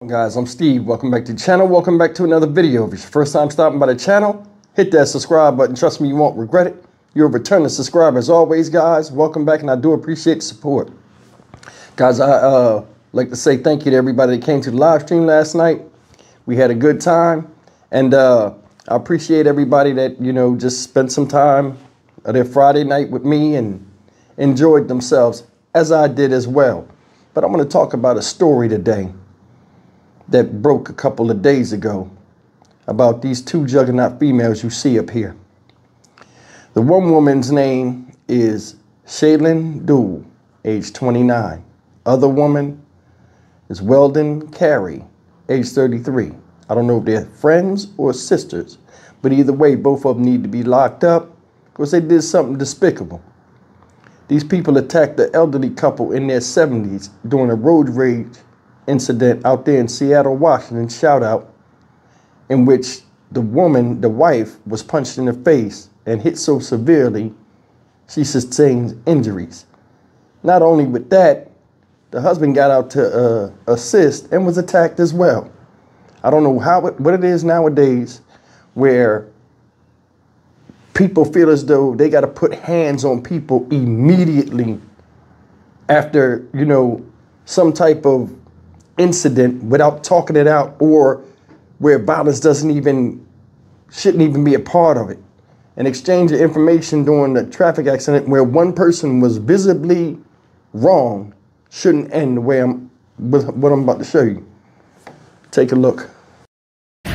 Guys, I'm Steve. Welcome back to the channel. Welcome back to another video. If it's your first time stopping by the channel, hit that subscribe button. Trust me, you won't regret it. You're a returning subscriber as always, guys. Welcome back, and I do appreciate the support. Guys, I like to say thank you to everybody that came to the live stream last night. We had a good time, and I appreciate everybody that, you know, just spent some time their Friday night with me and enjoyed themselves, as I did as well. But I'm going to talk about a story today that broke a couple of days ago about these two juggernaut females you see up here. The one woman's name is Shailene Deuel, age 29. Other woman is Weldon Carey, age 33. I don't know if they're friends or sisters, but either way, both of them need to be locked up because they did something despicable. These people attacked the elderly couple in their 70s during a road rage incident out there in Seattle, Washington, shout out, in which the woman, the wife, was punched in the face and hit so severely she sustained injuries. Not only with that, the husband got out to assist and was attacked as well. I don't know what it is nowadays where people feel as though they got to put hands on people immediately after, you know, some type of incident without talking it out, or where violence shouldn't even be a part of it. An exchange of information during the traffic accident where one person was visibly wrong shouldn't end the way what I'm about to show you. Take a look.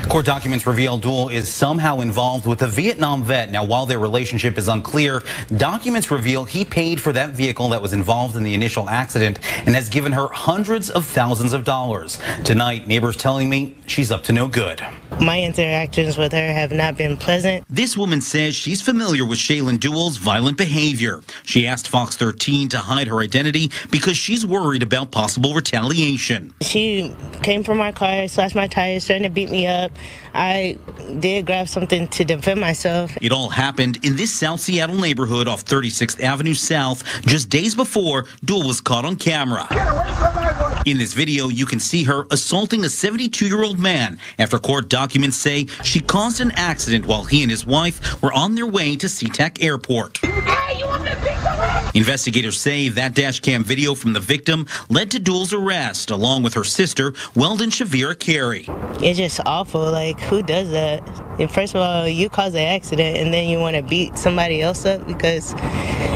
Court documents reveal Deuel is somehow involved with a Vietnam vet. Now, while their relationship is unclear, documents reveal he paid for that vehicle that was involved in the initial accident and has given her hundreds of thousands of dollars. Tonight, neighbors telling me she's up to no good. My interactions with her have not been pleasant. This woman says she's familiar with Shailene Deuel's violent behavior. She asked Fox 13 to hide her identity because she's worried about possible retaliation. She came from my car, slashed my tires, trying to beat me up. I did grab something to defend myself. It all happened in this South Seattle neighborhood off 36th Avenue South just days before Deuel was caught on camera. In this video, you can see her assaulting a 72-year-old man after court documents say she caused an accident while he and his wife were on their way to SeaTac Airport. Investigators say that dash cam video from the victim led to Deuel's arrest, along with her sister, Weldon Shavira Carey. It's just awful. Like, who does that? And first of all, you cause an accident and then you want to beat somebody else up because,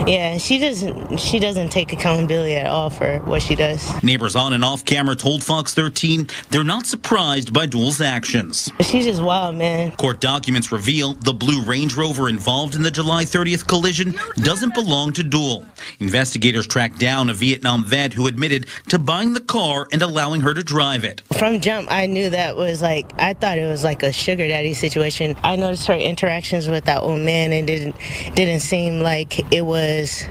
yeah, she doesn't take accountability at all for what she does. Neighbors on and off camera told Fox 13 they're not surprised by Deuel's actions. She's just wild, man. Court documents reveal the blue Range Rover involved in the July 30th collision doesn't belong to Deuel. Investigators tracked down a Vietnam vet who admitted to buying the car and allowing her to drive it. From jump, I knew that was like, I thought it was like a sugar daddy situation. I noticed her interactions with that old man and didn't seem like it was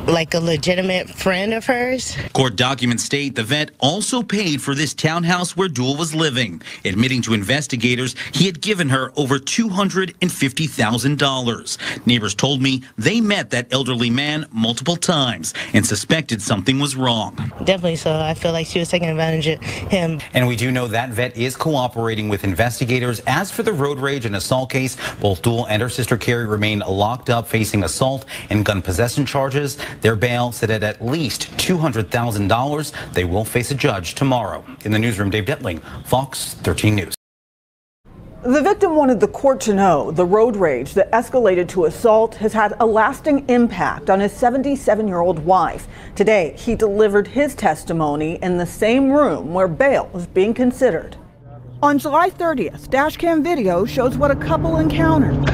like a legitimate friend of hers. Court documents state the vet also paid for this townhouse where Deuel was living, admitting to investigators he had given her over $250,000. Neighbors told me they met that elderly man multiple times and suspected something was wrong. Definitely so. I feel like she was taking advantage of him. And we do know that vet is cooperating with investigators. As for the road rage and assault case, both Deuel and her sister Carey remain locked up facing assault and gun possession charges. Their bail set at least $200,000. They will face a judge tomorrow. In the newsroom, Dave Detling, Fox 13 News. The victim wanted the court to know the road rage that escalated to assault has had a lasting impact on his 77-year-old wife. Today, he delivered his testimony in the same room where bail was being considered. On July 30th, dashcam video shows what a couple encountered.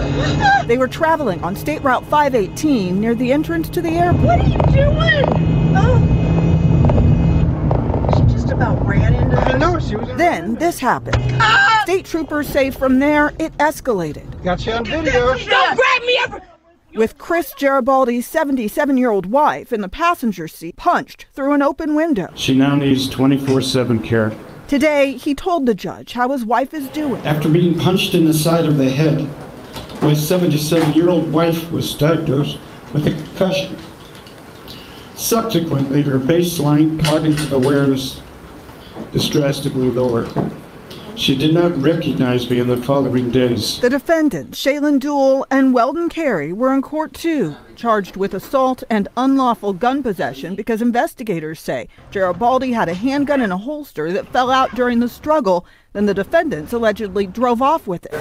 They were traveling on State Route 518 near the entrance to the airport. What are you doing? Oh. She just about ran into us. No, she was. Then this happened. Ah! State troopers say from there it escalated. Got you on video. Don't grab me up. With Chris Garibaldi's 77-year-old wife in the passenger seat punched through an open window. She now needs 24/7 care. Today, he told the judge how his wife is doing. After being punched in the side of the head, my 77-year-old wife was diagnosed with a concussion. Subsequently, her baseline cognitive awareness is drastically lower. She did not recognize me in the following days. The defendants, Shaylin Duell and Weldon Carey, were in court too, charged with assault and unlawful gun possession because investigators say Garibaldi had a handgun in a holster that fell out during the struggle. Then the defendants allegedly drove off with it.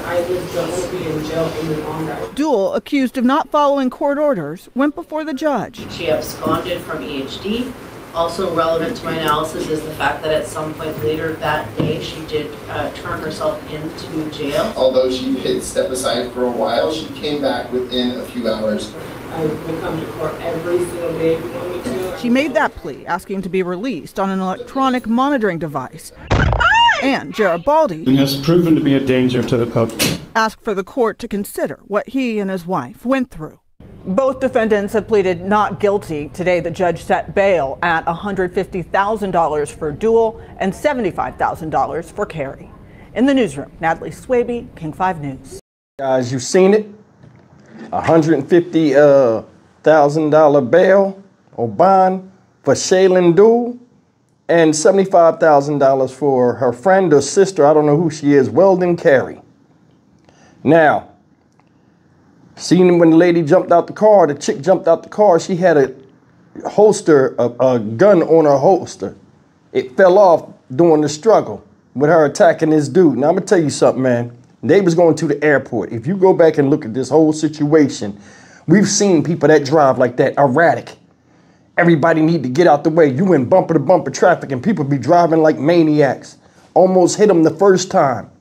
Duell, accused of not following court orders, went before the judge. She absconded from EHD. Also relevant to my analysis is the fact that at some point later that day she did turn herself into jail. Although she did step aside for a while, she came back within a few hours. I would come to court every single day if you want me to. She made that plea, asking to be released on an electronic monitoring device. And Garibaldi And has proven to be a danger to the public. asked for the court to consider what he and his wife went through. Both defendants have pleaded not guilty. Today, the judge set bail at $150,000 for Duell and $75,000 for Carey. In the newsroom, Natalie Swaby, King 5 News. Guys, you've seen it. $150,000 bail or bond for Shaylin Duell and $75,000 for her friend or sister, I don't know who she is, Weldon Carey. Now, seen when the lady jumped out the car, the chick jumped out the car, she had a holster, a gun on her holster. It fell off during the struggle with her attacking this dude. Now, I'm going to tell you something, man. They was going to the airport. If you go back and look at this whole situation, we've seen people that drive like that, erratic. Everybody need to get out the way. You in bumper to bumper traffic and people be driving like maniacs. Almost hit them the first time.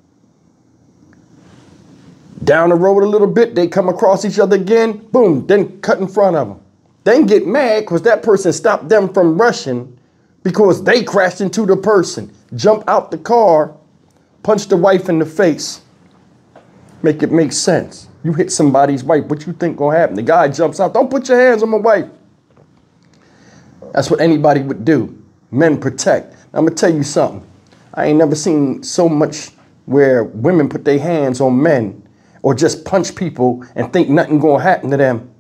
Down the road a little bit, they come across each other again, boom, then cut in front of them. Then get mad because that person stopped them from rushing because they crashed into the person. Jump out the car, punch the wife in the face. Make it make sense. You hit somebody's wife, what you think gonna happen? The guy jumps out, don't put your hands on my wife. That's what anybody would do. Men protect. I'm gonna tell you something. I ain't never seen so much where women put their hands on men or just punch people and think nothing gonna happen to them.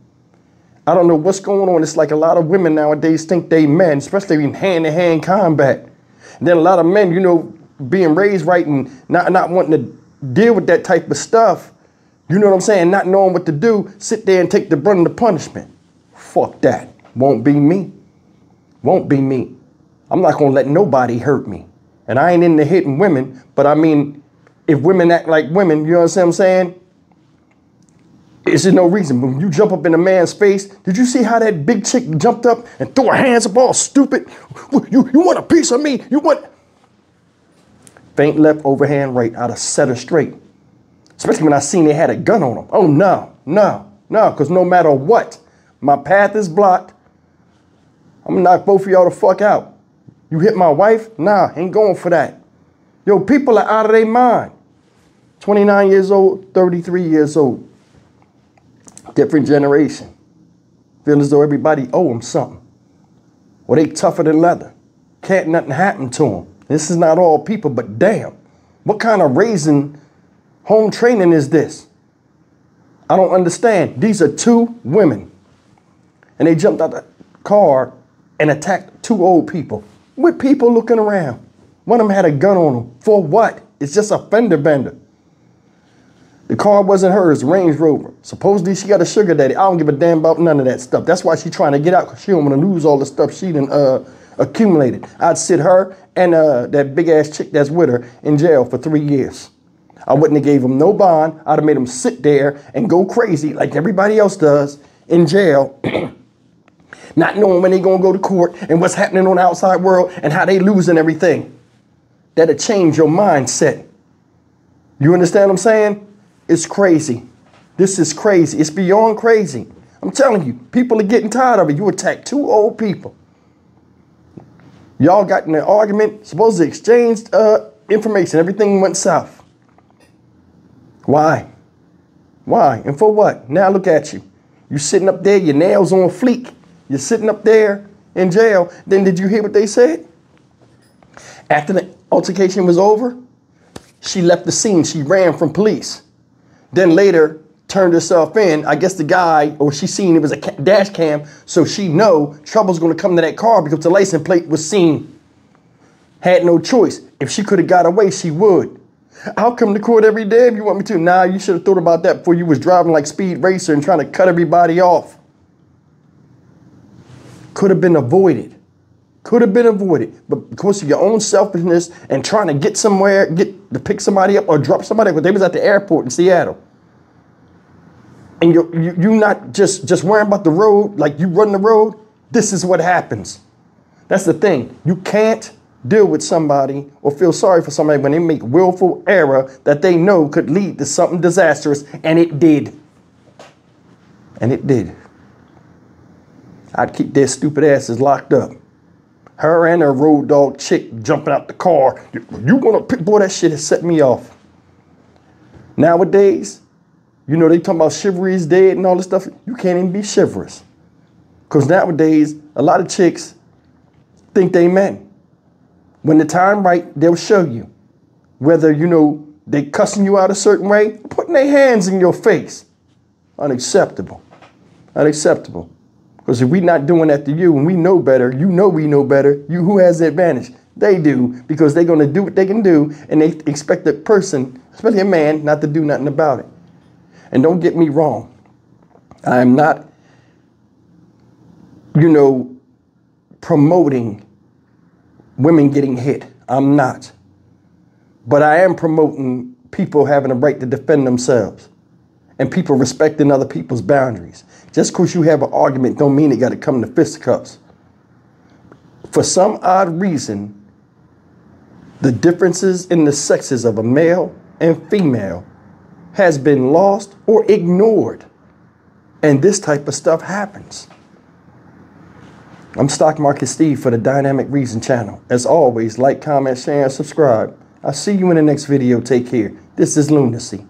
I don't know what's going on. It's like a lot of women nowadays think they men, especially in hand-to-hand combat. And then a lot of men, you know, being raised right and not wanting to deal with that type of stuff, you know what I'm saying, not knowing what to do, sit there and take the brunt of the punishment. Fuck that. Won't be me. Won't be me. I'm not gonna let nobody hurt me. And I ain't into hitting women, but I mean, if women act like women, you know what I'm saying? It's just no reason. When you jump up in a man's face, did you see how that big chick jumped up and threw her hands up all stupid? You want a piece of me? You want... Faint left, overhand right. I'd have set her straight. Especially when I seen they had a gun on them. Oh, no, because no matter what, my path is blocked. I'm gonna knock both of y'all the fuck out. You hit my wife? Nah, ain't going for that. Yo, people are out of their mind. 29 years old, 33 years old. Different generation. Feel as though everybody owe them something. Or they tougher than leather. Can't nothing happen to them. This is not all people, but damn. What kind of raising, home training is this? I don't understand. These are two women. And they jumped out the car and attacked two old people. With people looking around. One of them had a gun on them. For what? It's just a fender bender. The car wasn't hers, Range Rover. Supposedly she got a sugar daddy. I don't give a damn about none of that stuff. That's why she's trying to get out, because she don't want to lose all the stuff she done accumulated. I'd sit her and that big ass chick that's with her in jail for 3 years. I wouldn't have gave them no bond. I'd have made them sit there and go crazy like everybody else does in jail, not knowing when they gonna go to court and what's happening on the outside world and how they losing everything. That'll change your mindset. You understand what I'm saying? It's crazy. This is crazy. It's beyond crazy. I'm telling you, people are getting tired of it. You attack two old people. Y'all got in an argument, supposed to exchange information. Everything went south. Why? Why? And for what? Now look at you. You sitting up there, your nails on fleek. You're sitting up there in jail. Then did you hear what they said? After the altercation was over, she left the scene. She ran from police. Then later turned herself in. I guess the guy, or she seen it was a dash cam, so she know trouble's going to come to that car because the license plate was seen had no choice. If she could have got away, she would. I'll come to court every day if you want me to. Nah, you should have thought about that before you was driving like Speed Racer and trying to cut everybody off. Could have been avoided. Could have been avoided. But because of your own selfishness and trying to get somewhere, get to pick somebody up or drop somebody up, because they was at the airport in Seattle. And you not just worrying about the road, like you run the road, this is what happens. That's the thing. You can't deal with somebody or feel sorry for somebody when they make willful error that they know could lead to something disastrous, and it did. And it did. I'd keep their stupid asses locked up. Her and her road dog chick jumping out the car. You gonna pick, boy, that shit has set me off. Nowadays, you know, they talking about chivalry is dead and all this stuff. You can't even be chivalrous. Because nowadays, a lot of chicks think they men. When the time right, they'll show you. Whether, you know, they cussing you out a certain way, putting their hands in your face. Unacceptable. Unacceptable. Because if we're not doing that to you and we know better, you know we know better, you who has the advantage? They do, because they're going to do what they can do, and they expect the person, especially a man, not to do nothing about it. And don't get me wrong. I am not, you know, promoting women getting hit. I'm not. But I am promoting people having a right to defend themselves and people respecting other people's boundaries. Just because you have an argument don't mean it got to come to fisticuffs. For some odd reason, the differences in the sexes of a male and female has been lost or ignored. And this type of stuff happens. I'm Stock Market Steve for the Dynamic Reason channel. As always, like, comment, share, and subscribe. I'll see you in the next video. Take care. This is Lunacy.